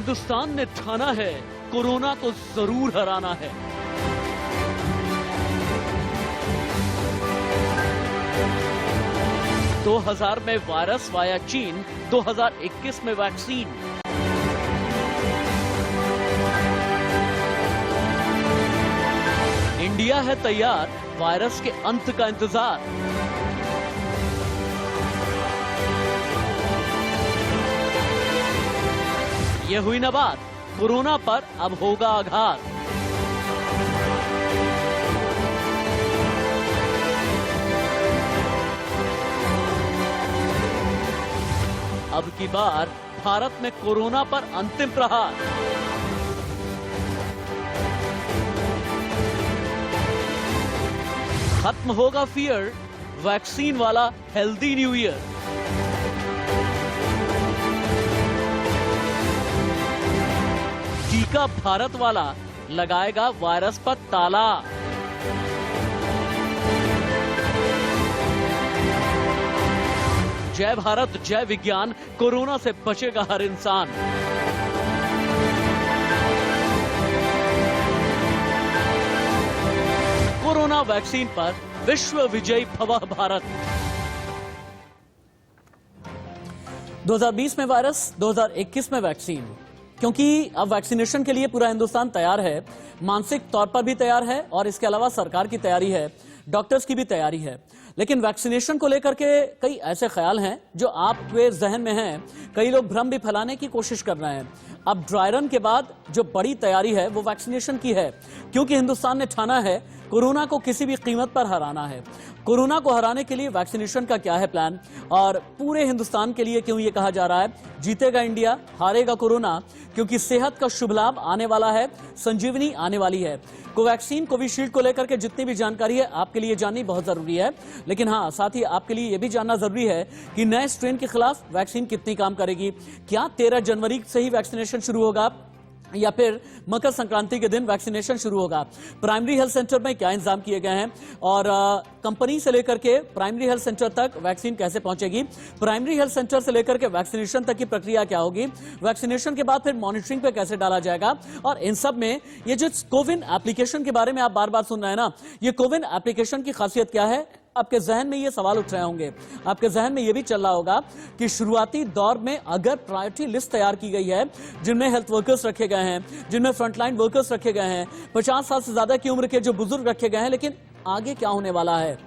हिंदुस्तान ने ठाना है कोरोना को जरूर हराना है। – 2000 में वायरस वाया चीन, 2021 में वैक्सीन। इंडिया है तैयार, वायरस के अंत का इंतजार। ये हुई ना बात, कोरोना पर अब होगा आघात। अब की बार भारत में कोरोना पर अंतिम प्रहार। खत्म होगा फियर, वैक्सीन वाला हेल्दी न्यू ईयर। टीका भारत वाला लगाएगा वायरस पर ताला। जय भारत, जय विज्ञान, कोरोना से बचेगा हर इंसान। कोरोना वैक्सीन पर विश्व विजयी भव भारत। 2020 में वायरस, 2021 में वैक्सीन। क्योंकि अब वैक्सीनेशन के लिए पूरा हिंदुस्तान तैयार है, मानसिक तौर पर भी तैयार है और इसके अलावा सरकार की तैयारी है, डॉक्टर्स की भी तैयारी है। लेकिन वैक्सीनेशन को लेकर के कई ऐसे ख्याल हैं जो आपके जहन में हैं। कई लोग भ्रम भी फैलाने की कोशिश कर रहे हैं। अब ड्राई रन के बाद जो बड़ी तैयारी है वो वैक्सीनेशन की है, क्योंकि हिंदुस्तान ने ठाना है कोरोना को किसी भी कीमत पर हराना है। कोरोना को हराने के लिए वैक्सीनेशन का क्या है प्लान, और पूरे हिंदुस्तान के लिए क्यों ये कहा जा रहा है जीतेगा इंडिया, हारेगा कोरोना, क्योंकि सेहत का शुभ लाभ आने वाला है, संजीवनी आने वाली है। कोवैक्सीन, कोविशील्ड को लेकर के जितनी भी जानकारी है आपके लिए जाननी बहुत जरूरी है। लेकिन हाँ, साथ ही आपके लिए यह भी जानना जरूरी है कि नए स्ट्रेन के खिलाफ वैक्सीन कितनी काम करेगी। क्या 13 जनवरी से ही वैक्सीनेशन शुरू होगा या फिर मकर संक्रांति के दिन वैक्सीनेशन शुरू होगा। प्राइमरी हेल्थ सेंटर में क्या इंतजाम किए गए हैं और कंपनी से लेकर के प्राइमरी हेल्थ सेंटर तक वैक्सीन कैसे पहुंचेगी, प्राइमरी हेल्थ सेंटर से लेकर के वैक्सीनेशन तक की प्रक्रिया क्या होगी, वैक्सीनेशन के बाद फिर मॉनिटरिंग पे कैसे डाला जाएगा। और इन सब में ये जो कोविन एप्लीकेशन के बारे में आप बार बार सुन रहे हैं ना, ये कोविन एप्लीकेशन की खासियत क्या है, आपके जहन में ये सवाल उठ रहे होंगे। आपके जहन में ये भी चल रहा होगा कि शुरुआती दौर में अगर प्रायोरिटी लिस्ट तैयार की गई है जिनमें हेल्थ वर्कर्स रखे गए हैं, जिनमें फ्रंटलाइन वर्कर्स रखे गए हैं, 50 साल से ज्यादा की उम्र के जो बुजुर्ग रखे गए हैं, लेकिन आगे क्या होने वाला है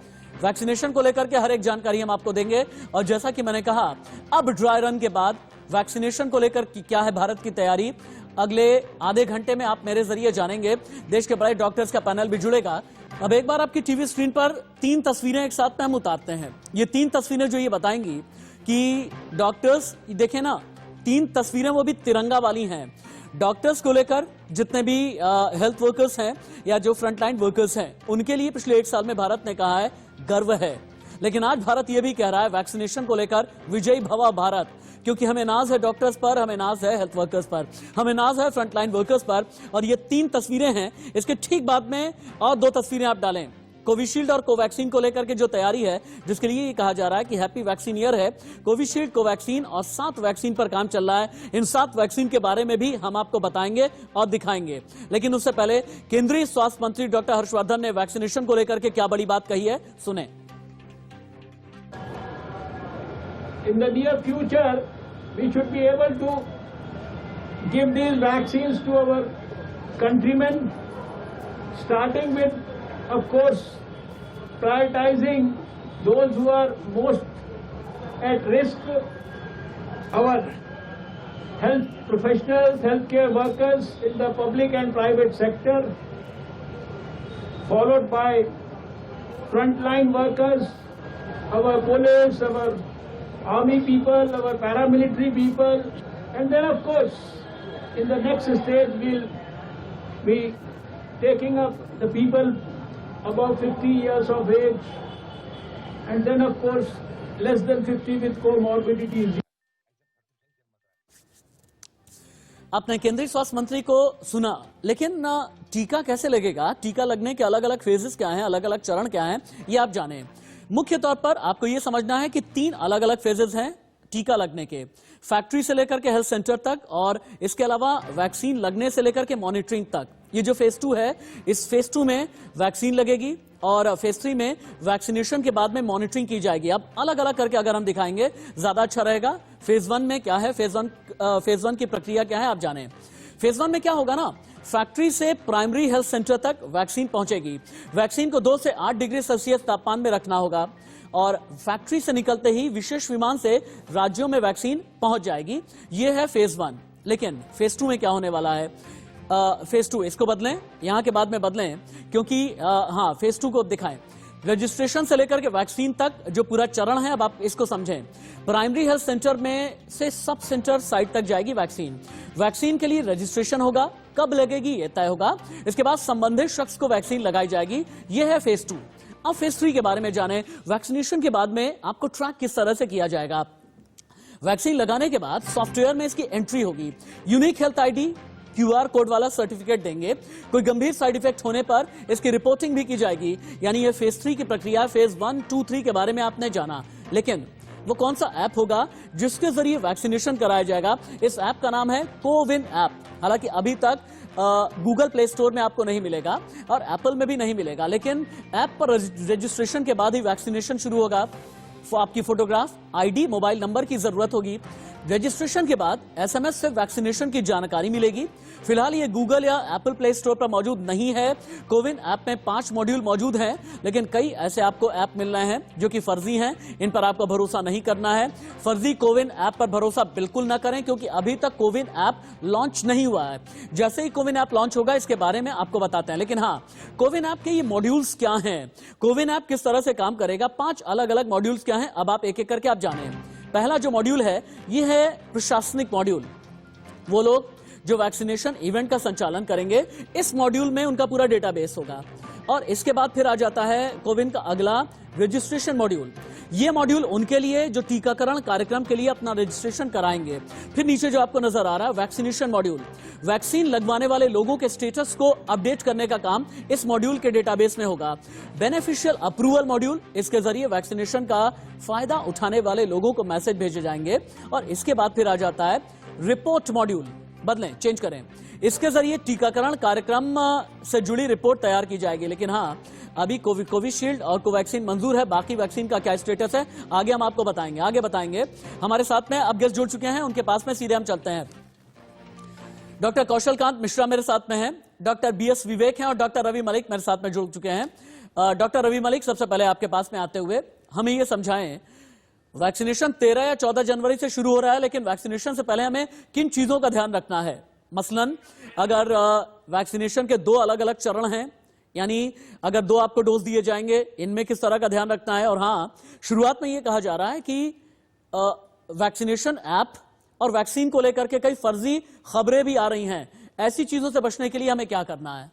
वैक्सीनेशन को लेकर के हर एक जानकारी हम आपको देंगे। और जैसा कि मैंने कहा, अब ड्राई रन के बाद वैक्सीनेशन को लेकर क्या है भारत की तैयारी, अगले आधे घंटे में आप मेरे जरिए जानेंगे। देश के बड़े डॉक्टर्स का पैनल भी जुड़ेगा। अब एक बार आपकी टीवी स्क्रीन पर 3 तस्वीरें एक साथ में हम उतारते हैं। ये 3 तस्वीरें जो ये बताएंगी कि डॉक्टर्स, देखें ना, 3 तस्वीरें वो भी तिरंगा वाली हैं। डॉक्टर्स को लेकर जितने भी हेल्थ वर्कर्स हैं या जो फ्रंटलाइन वर्कर्स हैं, उनके लिए पिछले 1 साल में भारत ने कहा है गर्व है। लेकिन आज भारत ये भी कह रहा है वैक्सीनेशन को लेकर विजयी भव भारत, क्योंकि हमें नाज है डॉक्टर्स पर, हमें नाज है हेल्थ वर्कर्स पर, हमें नाज है फ्रंटलाइन वर्कर्स पर। और ये 3 तस्वीरें हैं। इसके ठीक बाद में और 2 तस्वीरें आप डालें कोविशील्ड और कोवैक्सीन को लेकर के जो तैयारी है, जिसके लिए ये कहा जा रहा है कि हैप्पी वैक्सीन ईयर है। कोविशील्ड, कोवैक्सीन और 7 वैक्सीन पर काम चल रहा है। इन 7 वैक्सीन के बारे में भी हम आपको बताएंगे और दिखाएंगे। लेकिन उससे पहले केंद्रीय स्वास्थ्य मंत्री डॉक्टर हर्षवर्धन ने वैक्सीनेशन को लेकर के क्या बड़ी बात कही है, सुने। In the near future, we should be able to give these vaccines to our countrymen, starting with, of course, prioritizing those who are most at risk, our health professionals, healthcare workers in the public and private sector, followed by frontline workers, our police, our army people, our paramilitary people, and then of course in the next stage we'll be taking up the people above 50 years of age, and then of course less than 50 with comorbidities. आपने केंद्रीय स्वास्थ्य मंत्री को सुना, लेकिन टीका कैसे लगेगा, टीका लगने के अलग अलग फेजेस क्या हैं, अलग अलग चरण क्या हैं, ये आप जानें। मुख्य तौर पर आपको यह समझना है कि 3 अलग अलग फेजेस हैं टीका लगने के, फैक्ट्री से लेकर के हेल्थ सेंटर तक, और इसके अलावा वैक्सीन लगने से लेकर के मॉनिटरिंग तक। ये जो फेज 2 है, इस फेज 2 में वैक्सीन लगेगी और फेज 3 में वैक्सीनेशन के बाद में मॉनिटरिंग की जाएगी। अब अलग अलग करके अगर हम दिखाएंगे ज्यादा अच्छा रहेगा। फेज 1 में क्या है, फेज 1 की प्रक्रिया क्या है आप जाने। फेज 1 में क्या होगा ना, फैक्ट्री से प्राइमरी हेल्थ सेंटर तक वैक्सीन पहुंचेगी। वैक्सीन को 2 से 8 डिग्री सेल्सियस तापमान में रखना होगा और फैक्ट्री से निकलते ही विशेष विमान से राज्यों में वैक्सीन पहुंच जाएगी। यह है फेज 1। लेकिन फेज 2 में क्या होने वाला है, फेज 2 इसको बदलें, यहां के बाद में बदलें, क्योंकि हाँ फेज 2 को दिखाएं। रजिस्ट्रेशन से लेकर के वैक्सीन तक जो पूरा चरण है, अब आप इसको समझें। प्राइमरी हेल्थ सेंटर में से सब सेंटर साइट तक जाएगी वैक्सीन। वैक्सीन के लिए रजिस्ट्रेशन होगा, कब लगेगी ये तय होगा। इसके बाद संबंधित शख्स को वैक्सीन लगाई जाएगी। यह है फेज 2। अब फेज 3 के बारे में जानें। वैक्सीनेशन के बाद में आपको ट्रैक किस तरह से किया जाएगा। वैक्सीन लगाने के बाद सॉफ्टवेयर में इसकी एंट्री होगी, unique health ID, QR code वाला सर्टिफिकेट देंगे। कोई गंभीर साइड इफेक्ट होने पर इसकी रिपोर्टिंग भी की जाएगी। यानी ये फेज 3 की प्रक्रिया। फेज 1, 2, 3 के बारे में आपने जाना, लेकिन वो कौन सा ऐप होगा जिसके जरिए वैक्सीनेशन कराया जाएगा। इस ऐप का नाम है कोविन ऐप। हालांकि अभी तक गूगल प्ले स्टोर में आपको नहीं मिलेगा और एप्पल में भी नहीं मिलेगा, लेकिन ऐप पर रजिस्ट्रेशन के बाद ही वैक्सीनेशन शुरू होगा। आपकी फोटोग्राफ, आईडी, मोबाइल नंबर की जरूरत होगी। रजिस्ट्रेशन के बाद SMS से वैक्सीनेशन की जानकारी मिलेगी। फिलहाल ये गूगल या एप्पल प्ले स्टोर पर मौजूद नहीं है। कोविन ऐप में 5 मॉड्यूल मौजूद हैं, लेकिन कई ऐसे आपको ऐप मिल रहे हैं जो कि फर्जी हैं। इन पर आपको भरोसा नहीं करना है। फर्जी कोविन ऐप पर भरोसा बिल्कुल ना करें, क्योंकि अभी तक कोविन ऐप लॉन्च नहीं हुआ है। जैसे ही कोविन ऐप लॉन्च होगा इसके बारे में आपको बताते हैं। लेकिन हाँ, कोविन ऐप के ये मॉड्यूल्स क्या हैं, कोविन ऐप किस तरह से काम करेगा, 5 अलग अलग मॉड्यूल्स क्या हैं, अब आप एक एक करके आप जानें। पहला जो मॉड्यूल है ये है प्रशासनिक मॉड्यूल। वो लोग जो वैक्सीनेशन इवेंट का संचालन करेंगे, इस मॉड्यूल में उनका पूरा डेटाबेस होगा। और इसके बाद फिर आ जाता है कोविन का अगला रजिस्ट्रेशन मॉड्यूल। ये मॉड्यूल उनके लिए जो टीकाकरण कार्यक्रम के लिए अपना रजिस्ट्रेशन कराएंगे। फिर नीचे जो आपको नजर आ रहा है वैक्सीनेशन मॉड्यूल, वैक्सीन लगवाने वाले लोगों के स्टेटस को अपडेट करने का काम इस मॉड्यूल के डेटाबेस में होगा। बेनिफिशियल अप्रूवल मॉड्यूल, इसके जरिए वैक्सीनेशन का फायदा उठाने वाले लोगों को मैसेज भेजे जाएंगे। और इसके बाद फिर आ जाता है रिपोर्ट मॉड्यूल, बदलें, चेंज करें। इसके जरिए टीकाकरण कार्यक्रम से जुड़ी रिपोर्ट तैयार की जाएगी। लेकिन हाँ, अभी कोविशील्ड और कोवैक्सीन मंजूर है, बाकी वैक्सीन का क्या स्टेटस है आगे हम आपको बताएंगे। हमारे साथ में अब गेस्ट जुड़ चुके हैं, उनके पास में सीधे हम चलते हैं। डॉक्टर कौशल कांत मिश्रा मेरे साथ में हैं, डॉक्टर BS विवेक हैं और डॉक्टर रवि मलिक मेरे साथ में जुड़ चुके हैं। डॉक्टर रवि मलिक, सबसे पहले आपके पास में आते हुए हमें ये समझाएं, वैक्सीनेशन 13 या 14 जनवरी से शुरू हो रहा है, लेकिन वैक्सीनेशन से पहले हमें किन चीजों का ध्यान रखना है। मसलन अगर वैक्सीनेशन के 2 अलग अलग चरण हैं, यानी अगर 2 आपको डोज दिए जाएंगे, इनमें किस तरह का ध्यान रखना है। और हाँ, शुरुआत में यह कहा जा रहा है कि वैक्सीनेशन ऐप और वैक्सीन को लेकर के कई फर्जी खबरें भी आ रही हैं, ऐसी चीजों से बचने के लिए हमें क्या करना है।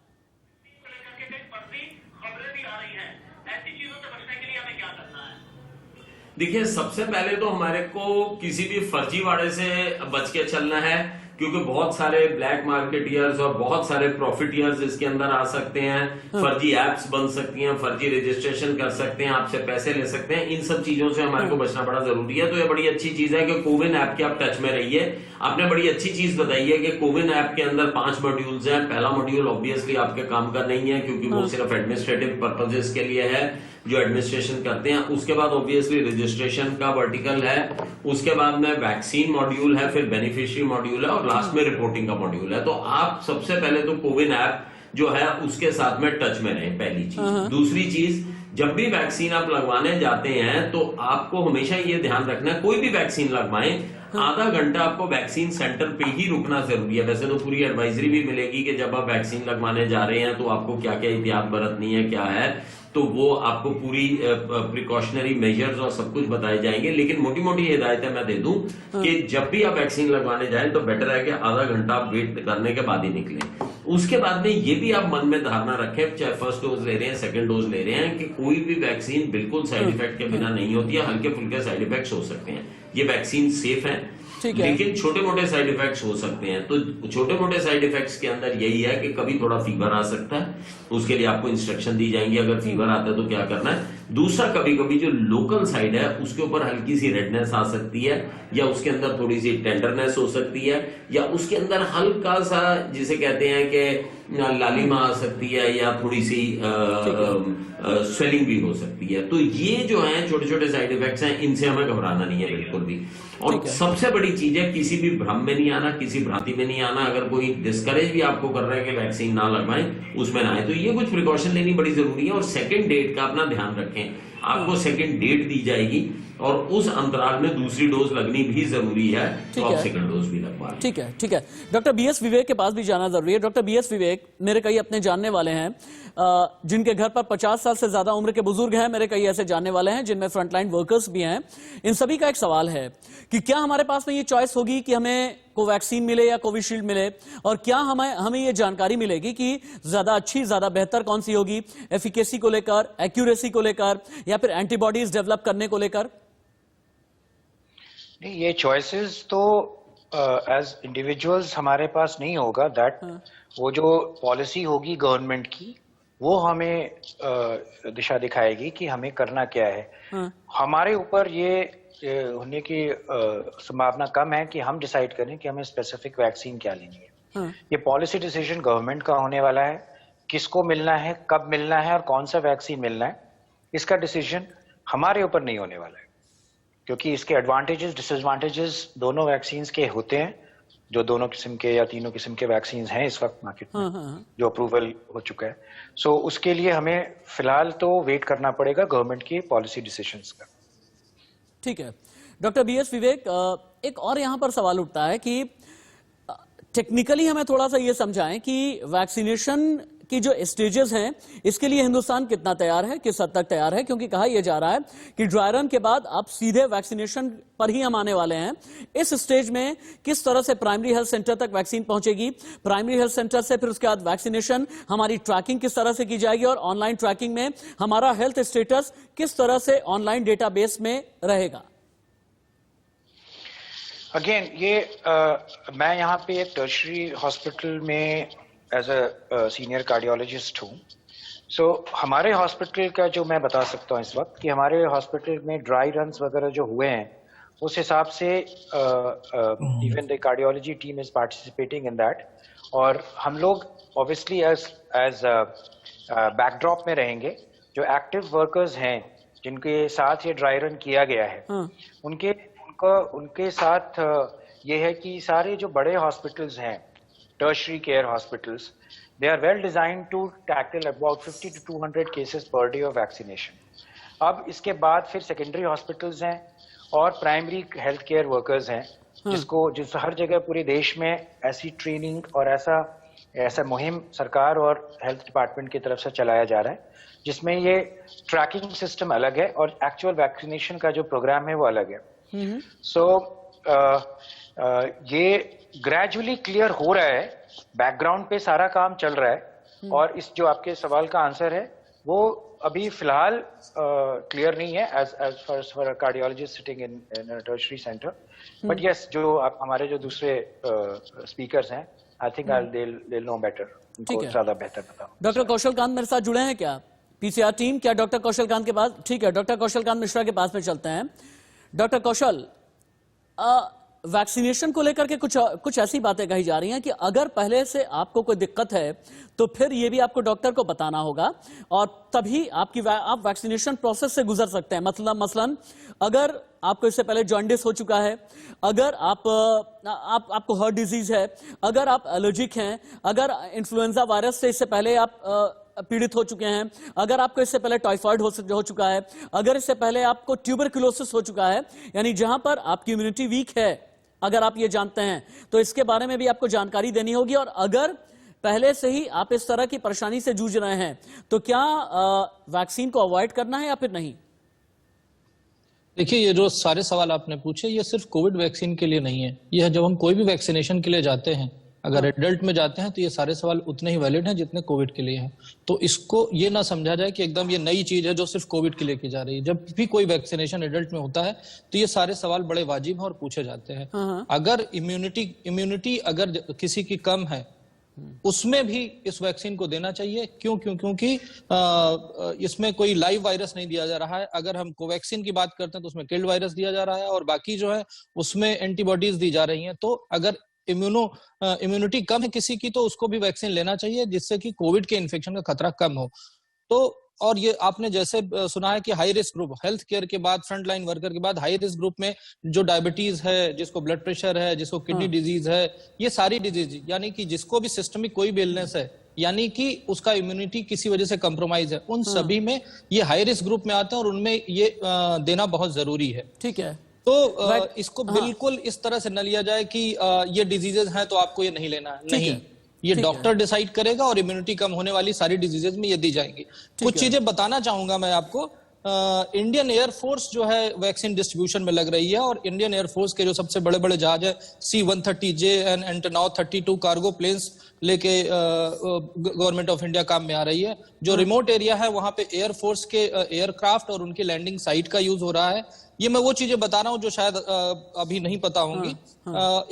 देखिए, सबसे पहले तो हमारे को किसी भी फर्जीवाड़े से बच के चलना है, क्योंकि बहुत सारे ब्लैक मार्केटियर्स और बहुत सारे प्रॉफिटियर्स इसके अंदर आ सकते हैं। फर्जी एप्स बन सकती हैं, फर्जी रजिस्ट्रेशन कर सकते हैं, आपसे पैसे ले सकते हैं। इन सब चीजों से हमारे को बचना बड़ा जरूरी है। तो ये बड़ी अच्छी चीज है कि कोविन ऐप के आप टच में रहिए। आपने बड़ी अच्छी चीज बताई है कि कोविन ऐप के अंदर 5 मॉड्यूल्स हैं। पहला मॉड्यूल ऑब्वियसली आपके काम का नहीं है, क्योंकि वो सिर्फ एडमिनिस्ट्रेटिव पर्पजेस के लिए है, जो एडमिनिस्ट्रेशन करते हैं। उसके बाद ऑब्वियसली रजिस्ट्रेशन का वर्टिकल है, उसके बाद में वैक्सीन मॉड्यूल है, फिर बेनिफिशियरी मॉड्यूल है और लास्ट में रिपोर्टिंग का मॉड्यूल है। तो आप सबसे पहले तो कोविन ऐप जो है उसके साथ में टच में रहें, पहली चीज। दूसरी चीज, जब भी वैक्सीन आप लगवाने जाते हैं तो आपको हमेशा ये ध्यान रखना है, कोई भी वैक्सीन लगवाएं, आधा घंटा आपको वैक्सीन सेंटर पे ही रुकना जरूरी है। वैसे तो पूरी एडवाइजरी भी मिलेगी कि जब आप वैक्सीन लगवाने जा रहे हैं तो आपको क्या क्या एहतियात बरतनी है, क्या है, तो वो आपको पूरी प्रिकॉशनरी मेजर्स और सब कुछ बताए जाएंगे। लेकिन मोटी मोटी हिदायतें मैं दे दूं कि जब भी आप वैक्सीन लगवाने जाएं तो बेटर है कि आधा घंटा आप वेट करने के बाद ही निकलें। उसके बाद में ये भी आप मन में धारणा रखें, चाहे फर्स्ट डोज ले रहे हैं, सेकंड डोज ले रहे हैं, कि कोई भी वैक्सीन बिल्कुल साइड इफेक्ट के बिना नहीं होती है। हल्के फुल्के साइड इफेक्ट्स हो सकते हैं, ये वैक्सीन सेफ है, लेकिन छोटे मोटे साइड इफेक्ट्स हो सकते हैं। तो छोटे मोटे साइड इफेक्ट्स के अंदर यही है कि कभी थोड़ा फीवर आ सकता है, उसके लिए आपको इंस्ट्रक्शन दी जाएंगी अगर फीवर आता है तो क्या करना है। दूसरा, कभी कभी जो लोकल साइड है उसके ऊपर हल्की सी रेडनेस आ सकती है, या उसके अंदर थोड़ी सी टेंडरनेस हो सकती है, या उसके अंदर हल्का सा जिसे कहते हैं कि लालिमा आ सकती है, या थोड़ी सी स्वेलिंग भी हो सकती है। तो ये जो है छोटे छोटे साइड इफेक्ट्स हैं, इनसे हमें घबराना नहीं है बिल्कुल भी। और सबसे बड़ी चीज है, किसी भी भ्रम में नहीं आना, किसी भ्रांति में नहीं आना। अगर कोई डिस्करेज भी आपको कर रहा है कि वैक्सीन ना लगवाएं, उसमें ना आए, तो ये कुछ प्रिकॉशन लेनी बड़ी जरूरी है। और सेकंड डेट का अपना ध्यान रखें, आपको सेकंड डेट दी जाएगी और उस अंतराल में दूसरी डोज लगनी भी जरूरी है, तो आप सेकंड डोज भी लगवा। ठीक है, ठीक है। डॉक्टर बीएस विवेक के पास भी जाना जरूरी है। डॉक्टर बीएस विवेक, मेरे कई अपने जानने वाले हैं जिनके घर पर 50 साल से ज्यादा उम्र के बुजुर्ग हैं, मेरे कई ऐसे जानने वाले हैं जिनमें फ्रंटलाइन वर्कर्स भी हैं। इन सभी का एक सवाल है कि क्या हमारे पास में ये चॉइस होगी कि हमें कोवैक्सीन मिले या कोविशील्ड मिले, और क्या हमें ये जानकारी मिलेगी कि ज्यादा अच्छी, ज्यादा बेहतर कौन सी होगी, एफिकेसी को लेकर, एक्यूरेसी को लेकर, या फिर एंटीबॉडीज डेवलप करने को लेकर? नहीं, ये चॉइसेस तो एज इंडिविजुअल्स हमारे पास नहीं होगा। दैट वो जो पॉलिसी होगी गवर्नमेंट की, वो हमें दिशा दिखाएगी कि हमें करना क्या है। हमारे ऊपर ये होने की संभावना कम है कि हम डिसाइड करें कि हमें स्पेसिफिक वैक्सीन क्या लेनी है। ये पॉलिसी डिसीजन गवर्नमेंट का होने वाला है, किसको मिलना है, कब मिलना है और कौन सा वैक्सीन मिलना है, इसका डिसीजन हमारे ऊपर नहीं होने वाला है। क्योंकि इसके एडवांटेजेस डिसएडवांटेजेस दोनों वैक्सीन के होते हैं, जो दोनों किस्म के या तीनों किस्म के वैक्सीन हैं इस वक्त मार्केट में, जो अप्रूवल हो चुका है। सो उसके लिए हमें फिलहाल तो वेट करना पड़ेगा गवर्नमेंट की पॉलिसी डिसीजंस का। ठीक है। डॉक्टर बीएस विवेक, एक और यहां पर सवाल उठता है कि टेक्निकली हमें थोड़ा सा ये समझाएं कि वैक्सीनेशन की जो स्टेजेस हैं, इसके लिए हिंदुस्तान कितना तैयार है, किस हद तक तैयार है? क्योंकि कहा यह जा रहा है कि ड्राई रन के बाद अब सीधे वैक्सीनेशन पर ही हम आने वाले हैं। इस स्टेज में किस तरह से प्राइमरी हेल्थ सेंटर तक वैक्सीन पहुंचेगी, प्राइमरी हेल्थ सेंटर से फिर उसके बाद वैक्सीनेशन, हमारी ट्रैकिंग किस तरह से की जाएगी, और ऑनलाइन ट्रैकिंग में हमारा हेल्थ स्टेटस किस तरह से ऑनलाइन डेटाबेस में रहेगा? अगेन ये मैं यहाँ पे एक टर्शरी हॉस्पिटल में एज अ सीनियर कार्डियोलॉजिस्ट हूँ। सो हमारे हॉस्पिटल का जो मैं बता सकता हूँ इस वक्त कि हमारे हॉस्पिटल में ड्राई रन्स वगैरह जो हुए हैं, उस हिसाब से even the cardiology team is participating in that. और हम लोग ऑब्वियसली एज बैकड्रॉप में रहेंगे। जो एक्टिव वर्कर्स हैं जिनके साथ ये ड्राई रन किया गया है, उनके साथ ये है कि सारे जो बड़े हॉस्पिटल्स हैं, tertiary care hospitals, they are well designed to tackle about 50 to 200 cases per day of vaccination. अब इसके बाद फिर secondary hospitals हैं और primary health care workers हैं, जिस हर जगह पूरे देश में ऐसी ट्रेनिंग और ऐसा मुहिम सरकार और हेल्थ डिपार्टमेंट की तरफ से चलाया जा रहा है, जिसमें ये ट्रैकिंग सिस्टम अलग है और एक्चुअल वैक्सीनेशन का जो प्रोग्राम है वो अलग है। सो ये ग्रेजुअली क्लियर हो रहा है, बैकग्राउंड पे सारा काम चल रहा है। और इस जो आपके सवाल का आंसर है वो अभी फिलहाल क्लियर नहीं है as for cardiologist sitting in tertiary centre. But yes, जो आप हमारे जो दूसरे स्पीकर्स हैं, I think they'll know better, उनको ज्यादा बेहतर बताओ। डॉक्टर कौशल कांत मेरे साथ जुड़े हैं क्या पीसीआर टीम? क्या डॉक्टर कौशल कांत के पास? ठीक है, डॉक्टर कौशल कांत मिश्रा के पास में चलते हैं। डॉक्टर कौशल, वैक्सीनेशन को लेकर के कुछ ऐसी बातें कही जा रही हैं कि अगर पहले से आपको कोई दिक्कत है तो फिर ये भी आपको डॉक्टर को बताना होगा और तभी आप वैक्सीनेशन प्रोसेस से गुजर सकते हैं। मसलन अगर आपको इससे पहले जॉन्डिस हो चुका है, अगर आपको हार्ट डिजीज है, अगर आप एलर्जिक हैं, अगर इन्फ्लुएंजा वायरस से इससे पहले आप पीड़ित हो चुके हैं, अगर आपको इससे पहले टाइफाइड हो चुका है, अगर इससे पहले आपको ट्यूबरकुलोसिस हो चुका है, यानी जहां पर आपकी इम्यूनिटी वीक है, अगर आप ये जानते हैं तो इसके बारे में भी आपको जानकारी देनी होगी। और अगर पहले से ही आप इस तरह की परेशानी से जूझ रहे हैं तो क्या वैक्सीन को अवॉइड करना है या फिर नहीं? देखिए, ये जो सारे सवाल आपने पूछे ये सिर्फ कोविड वैक्सीन के लिए नहीं है। यह जब हम कोई भी वैक्सीनेशन के लिए जाते हैं, अगर एडल्ट में जाते हैं तो ये सारे सवाल उतने ही वैलिड हैं जितने कोविड के लिए हैं। तो इसको ये ना समझा जाए कि एकदम ये नई चीज है जो सिर्फ कोविड के लिए की जा रही है। जब भी कोई वैक्सीनेशन एडल्ट में होता है तो ये सारे सवाल बड़े वाजिब हैं और पूछे जाते हैं। अगर इम्यूनिटी अगर किसी की कम है, उसमें भी इस वैक्सीन को देना चाहिए। क्योंकि इसमें कोई लाइव वायरस नहीं दिया जा रहा है। अगर हम कोवैक्सीन की बात करते हैं तो उसमें किल्ड वायरस दिया जा रहा है और बाकी जो है उसमें एंटीबॉडीज दी जा रही हैं। तो अगर इम्यूनिटी कम है किसी की तो उसको भी वैक्सीन लेना चाहिए, जिससे कि कोविड के इन्फेक्शन का खतरा कम हो। तो और ये आपने जैसे सुना है कि high risk group, health care के बाद, फ्रंट लाइन वर्कर के बाद हाई रिस्क ग्रुप में जो डायबिटीज है, जिसको ब्लड प्रेशर है, जिसको किडनी डिजीज है, ये सारी डिजीज, यानी कि जिसको भी सिस्टमिक कोई भी इलनेस है, यानी कि उसका इम्यूनिटी किसी वजह से कंप्रोमाइज है, उन सभी में ये हाई रिस्क ग्रुप में आते हैं और उनमें ये देना बहुत जरूरी है। ठीक है। तो इसको बिल्कुल इस तरह से न लिया जाए कि ये डिजीजेज हैं तो आपको ये नहीं लेना है। नहीं, ये डॉक्टर डिसाइड करेगा और इम्यूनिटी कम होने वाली सारी डिजीजेज में ये दी जाएंगी। कुछ चीजें बताना चाहूंगा मैं आपको। इंडियन एयरफोर्स जो है वैक्सीन डिस्ट्रीब्यूशन में लग रही है और इंडियन एयरफोर्स के जो सबसे बड़े बड़े जहाज है C-130J एंड एंटोनॉव 32 कार्गो प्लेन्स लेके गवर्नमेंट ऑफ इंडिया काम में आ रही है। जो रिमोट एरिया है वहां पे एयरफोर्स के एयरक्राफ्ट और उनकी लैंडिंग साइट का यूज हो रहा है। ये मैं वो चीजें बता रहा हूँ जो शायद अभी नहीं पता होंगी।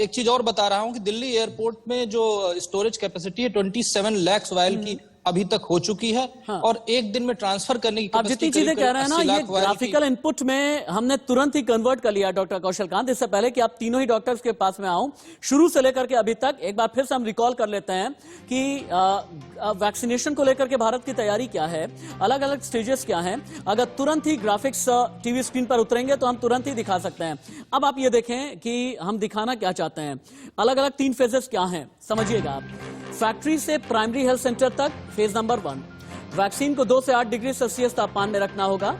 एक चीज और बता रहा हूँ कि दिल्ली एयरपोर्ट में जो स्टोरेज कैपेसिटी है 27 लाख वायल की अभी तक हो चुकी है और एक दिन में ट्रांसफर करने की आप जितनी चीजें कह रहे हैं ना, ये ग्राफिकल इनपुट में हमने तुरंत ही कन्वर्ट कर लिया डॉक्टर कौशल कांत। इससे पहले कि आप तीनों ही डॉक्टर्स के पास में आऊं, शुरू से लेकर के अभी तक एक बार फिर से हम रिकॉल कर लेते हैं कि वैक्सीनेशन को लेकर के भारत की तैयारी क्या है, अलग अलग स्टेजेस क्या हैं। अगर तुरंत ही ग्राफिक्स टीवी स्क्रीन पर उतरेंगे तो हम तुरंत ही दिखा सकते हैं। अब आप ये देखें कि हम दिखाना क्या चाहते हैं। अलग अलग 3 फेजेस क्या हैं, समझिएगा आप। फैक्ट्री से प्राइमरी हेल्थ सेंटर तक फेज नंबर 1, वैक्सीन को 2 से 8 डिग्री सेल्सियस तापमान में रखना होगा।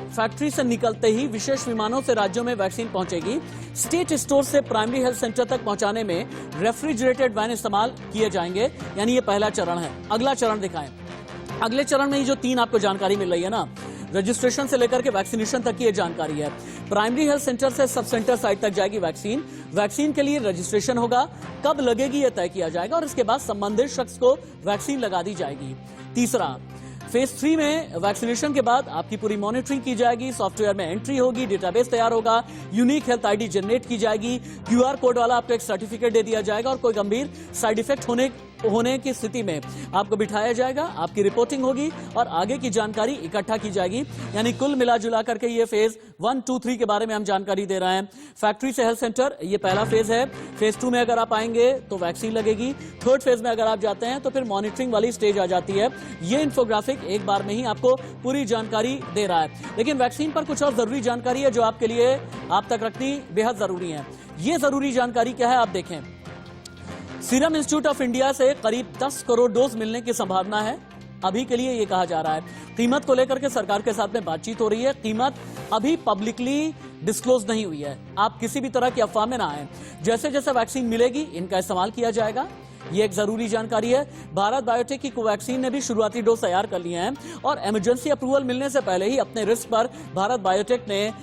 फैक्ट्री से निकलते ही विशेष विमानों से राज्यों में वैक्सीन पहुंचेगी। स्टेट स्टोर से प्राइमरी हेल्थ सेंटर तक पहुंचाने में रेफ्रिजरेटेड वैन इस्तेमाल किए जाएंगे। यानी ये पहला चरण है। अगला चरण दिखाएं। अगले चरण में ये जो 3 आपको जानकारी मिल रही है ना, रजिस्ट्रेशन से लेकर के वैक्सीनेशन तक की ये जानकारी है। प्राइमरी हेल्थ सेंटर से सब सेंटर साइट तक जाएगी वैक्सीन। वैक्सीन के लिए रजिस्ट्रेशन होगा, कब लगेगी यह तय किया जाएगा और इसके बाद संबंधित शख्स को वैक्सीन लगा दी जाएगी। तीसरा, फेज 3 में वैक्सीनेशन के बाद आपकी पूरी मॉनिटरिंग की जाएगी, सॉफ्टवेयर में एंट्री होगी, डेटाबेस तैयार होगा, यूनिक हेल्थ आईडी जनरेट की जाएगी, QR कोड वाला आपको एक सर्टिफिकेट दे दिया जाएगा और कोई गंभीर साइड इफेक्ट होने की स्थिति में आपको बिठाया जाएगा, आपकी रिपोर्टिंग होगी और आगे की जानकारी इकट्ठा की जाएगी। यानी कुल मिला जुला करके ये फेज 1, 2, 3 के बारे में हम जानकारी दे रहे हैं। फैक्ट्री से हेल्थ सेंटर, ये पहला फेज है। फेज 2 में अगर आप आएंगे तो वैक्सीन लगेगी। थर्ड फेज में अगर आप जाते हैं तो फिर मॉनिटरिंग वाली स्टेज आ जाती है। ये इंफोग्राफिक एक बार में ही आपको पूरी जानकारी दे रहा है। लेकिन वैक्सीन पर कुछ और जरूरी जानकारी है जो आपके लिए आप तक रखनी बेहद जरूरी है। ये जरूरी जानकारी क्या है, आप देखें। सीरम इंस्टीट्यूट ऑफ इंडिया से करीब 10 करोड़ डोज मिलने की संभावना है। अभी के लिए ये कहा जा रहा है। कीमत को लेकर के सरकार के साथ में बातचीत हो रही है। कीमत अभी पब्लिकली डिस्क्लोज नहीं हुई है। आप किसी भी तरह की अफवाह में ना आए। जैसे जैसे वैक्सीन मिलेगी इनका इस्तेमाल किया जाएगा। ये एक जरूरी जानकारी है। भारत बायोटेक की कोवैक्सीन ने भी शुरुआती डोज तैयार कर लिए हैं और इमरजेंसी अप्रूवल मिलने से पहले ही अपने रिस्क पर भारत बायोटेक ने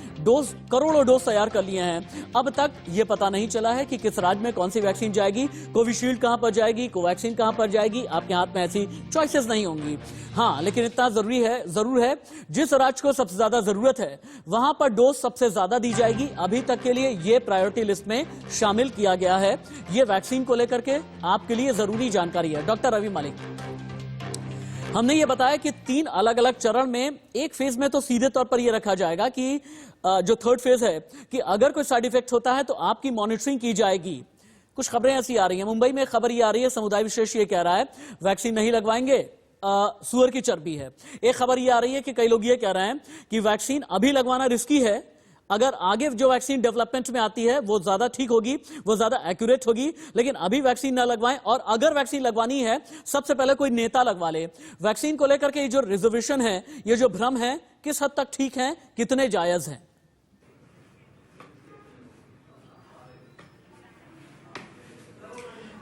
करोड़ों डोज तैयार कर लिए हैं। अब तक ये पता नहीं चला है कि किस राज्य में कौन सी वैक्सीन जाएगी, कोविशील्ड कहां पर जाएगी, कोवैक्सीन कहां पर जाएगी। आपके हाथ में ऐसी चॉइसेस नहीं होंगी। हाँ, लेकिन इतना जरूर है जिस राज्य को सबसे ज्यादा जरूरत है वहां पर डोज सबसे ज्यादा दी जाएगी। अभी तक के लिए ये प्रायोरिटी लिस्ट में शामिल किया गया है। ये वैक्सीन को लेकर के आपके लिए जरूरी जानकारी है। डॉक्टर रवि मलिक, हमने ये बताया कि 3 अलग अलग चरण में, एक फेज में तो सीधे तौर पर यह रखा जाएगा कि जो थर्ड फेज है कि अगर कोई साइड इफेक्ट होता है तो आपकी मॉनिटरिंग की जाएगी। कुछ खबरें ऐसी आ रही हैं। मुंबई में खबर ये आ रही है, समुदाय विशेष ये कह रहा है वैक्सीन नहीं लगवाएंगे, सुअर की चर्बी है। एक खबर ये आ रही है कि कई लोग ये कह रहे हैं कि वैक्सीन अभी लगवाना रिस्की है, अगर आगे जो वैक्सीन डेवलपमेंट में आती है वो ज्यादा ठीक होगी, वो ज्यादा एक्यूरेट होगी, लेकिन अभी वैक्सीन ना लगवाएं। और अगर वैक्सीन लगवानी है सबसे पहले कोई नेता लगवा ले। वैक्सीन को लेकर के ये जो रिजर्वेशन है, ये जो भ्रम है, किस हद तक ठीक है, कितने जायज हैं?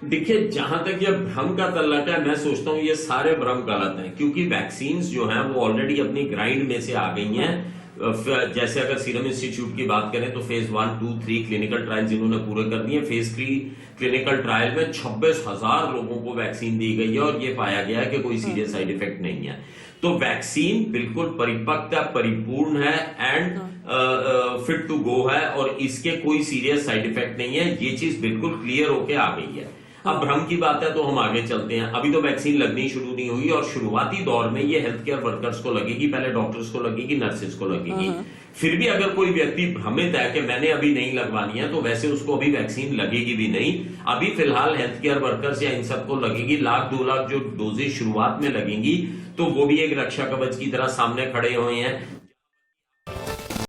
देखिए, जहां तक ये भ्रम का तल्लक है, मैं सोचता हूं ये सारे भ्रम गलत हैं, क्योंकि वैक्सीन्स जो हैं वो ऑलरेडी अपनी ग्राइंड में से आ गई हैं। जैसे अगर सीरम इंस्टीट्यूट की बात करें तो फेज 1, 2, 3 क्लिनिकल ट्रायल्स इन्होंने पूरे कर दिए। फेज 3 क्लिनिकल ट्रायल में 26,000 लोगों को वैक्सीन दी गई है और ये पाया गया है कि कोई सीरियस साइड इफेक्ट नहीं है। तो वैक्सीन बिल्कुल परिपक्व है, परिपूर्ण है एंड फिट टू गो है और इसके कोई सीरियस साइड इफेक्ट नहीं है। ये चीज बिल्कुल क्लियर होके आ गई है। अब भ्रम की बात है तो हम आगे चलते हैं। अभी तो वैक्सीन लगनी शुरू नहीं हुई और शुरुआती दौर में ये हेल्थ केयर वर्कर्स को लगेगी, पहले डॉक्टर्स को लगेगी, नर्सेज को लगेगी। फिर भी अगर कोई व्यक्ति भ्रमित है कि मैंने अभी नहीं लगवानी है, तो वैसे उसको अभी वैक्सीन लगेगी भी नहीं। अभी फिलहाल हेल्थ केयर वर्कर्स या इन सबको लगेगी 1,00,000-2 लाख जो डोजेज शुरुआत में लगेंगी, तो वो भी एक रक्षा कवच की तरह सामने खड़े हुए हैं।